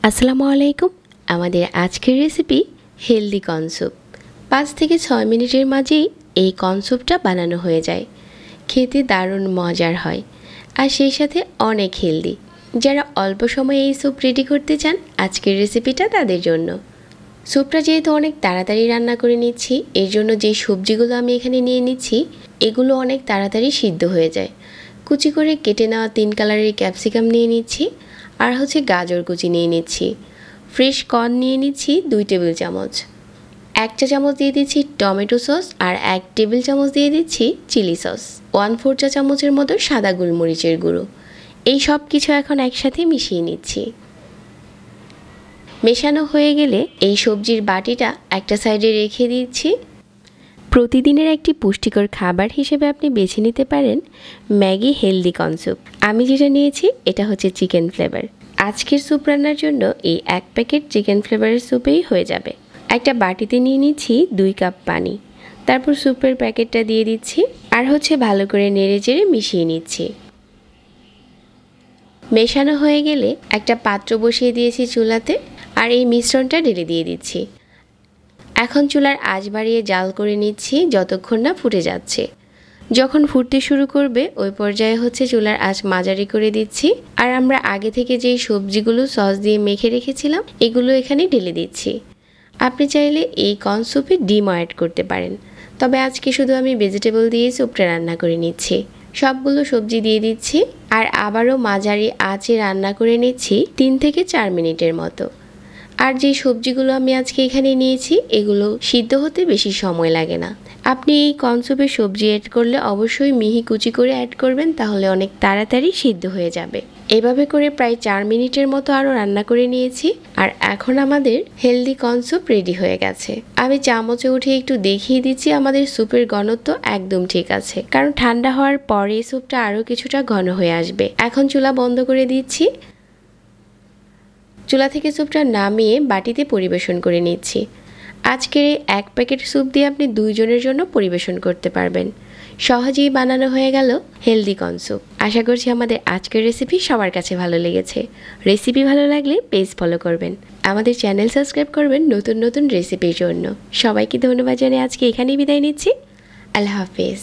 আসসালামু আলাইকুম। আমাদের আজকের রেসিপি হেলদি কর্ন স্যুপ। 5 থেকে 6 মিনিটের মাঝেই এই কর্ন স্যুপটা বানানো হয়ে যায়। খেতে দারুণ মজার হয় আর সেই সাথে অনেক হেলদি। যারা অল্প সময়ে এই স্যুপ রেডি করতে চান, আজকের রেসিপিটা তাদের জন্য। স্যুপটা যেহেতু অনেক তাড়াতাড়ি রান্না করে নিচ্ছি, এর জন্য যে সবজিগুলো আমি এখানে নিয়ে নিচ্ছি এগুলো অনেক তাড়াতাড়ি সিদ্ধ হয়ে যায়। কুচি করে কেটে নেওয়া 3 কালারের ক্যাপসিকাম নিয়ে নিচ্ছি, আর গাজর কুচি নিয়ে নিচ্ছি। ফ্রেশ কর্ন নিয়ে নিচ্ছি 2 টেবিল চামচ। 1 চা চামচ দিয়ে দিচ্ছি টমেটো সস, আর 1 টেবিল চামচ দিয়ে দিচ্ছি চিলি সস। 1/4 চা চামচের মতো সাদা গোলমরিচের গুঁড়ো। এই সব কিছু এখন একসাথে মিশিয়ে নিচ্ছি। মেশানো হয়ে গেলে এই সবজির বাটিটা একটা সাইডে রেখে দিচ্ছি। প্রতিদিনের একটি পুষ্টিকর খাবার হিসেবে আপনি বেছে নিতে পারেন ম্যাগি হেলদি কর্ন স্যুপ। আমি যেটা নিয়েছি এটা হচ্ছে চিকেন ফ্লেভার। আজকের স্যুপ রান্নার জন্য এই 1 প্যাকেট চিকেন ফ্লেভারের স্যুপেই হয়ে যাবে। একটা বাটিতে নিয়ে নিচ্ছি 2 কাপ পানি, তারপর স্যুপের প্যাকেটটা দিয়ে দিচ্ছি, আর ভালো করে নেড়েচেড়ে মিশিয়ে নিচ্ছি। মেশানো হয়ে গেলে একটা পাত্র বসিয়ে দিয়েছি চুলাতে, আর এই মিশ্রণটা ঢেলে দিয়ে দিচ্ছি। এখন চুলার আঁচ বাড়িয়ে জাল করে নিচ্ছি যতক্ষণ না ফুটে যাচ্ছে। যখন ফুটতে শুরু করবে ওই পর্যায়ে চুলার আঁচ মাঝারি করে দিচ্ছি, আর আমরা আগে থেকে যেই সবজিগুলো সস দিয়ে মেখে রেখেছিলাম এগুলো এখানে ঢেলে দিচ্ছি। আপনি চাইলে এই কর্ন স্যুপে ডিমও অ্যাড করতে পারেন, তবে আজকে শুধু আমি ভেজিটেবল দিয়ে স্যুপটা রান্না করে নিচ্ছি। সবগুলো সবজি দিয়ে দিচ্ছি, আর আবারও মাঝারি আঁচে রান্না করে নিচ্ছি 3 থেকে 4 মিনিটের মতো। আর যে সবজিগুলো আমি আজকে এখানে নিয়েছি এগুলো সিদ্ধ হতে বেশি সময় লাগে না। আপনি এই কর্ন স্যুপে সবজি অ্যাড করলে অবশ্যই মিহি কুচি করে অ্যাড করবেন, তাহলে অনেক তাড়াতাড়ি সিদ্ধ হয়ে যাবে। এভাবে করে প্রায় 4 মিনিটের মতো আরও রান্না করে নিয়েছি, আর এখন আমাদের হেলদি কর্ন স্যুপ রেডি হয়ে গেছে। আমি চামচে উঠে একটু দেখিয়ে দিচ্ছি আমাদের স্যুপের ঘনত্ব একদম ঠিক আছে, কারণ ঠান্ডা হওয়ার পরে এই স্যুপটা আরও কিছুটা ঘন হয়ে আসবে। এখন চুলা বন্ধ করে দিচ্ছি। চুলা থেকে স্যুপটা নামিয়ে বাটিতে পরিবেশন করে নিচ্ছি। আজকের এই 1 প্যাকেট স্যুপ দিয়ে আপনি 2 জনের জন্য পরিবেশন করতে পারবেন। সহজেই বানানো হয়ে গেল হেলদি কর্ন স্যুপ। আশা করছি আমাদের আজকের রেসিপি সবার কাছে ভালো লেগেছে। রেসিপি ভালো লাগলে পেজ ফলো করবেন, আমাদের চ্যানেল সাবস্ক্রাইব করবেন নতুন নতুন রেসিপির জন্য। সবাইকে ধন্যবাদ জানিয়ে আজকে এখানেই বিদায় নিচ্ছি। আল্লাহ হাফেজ।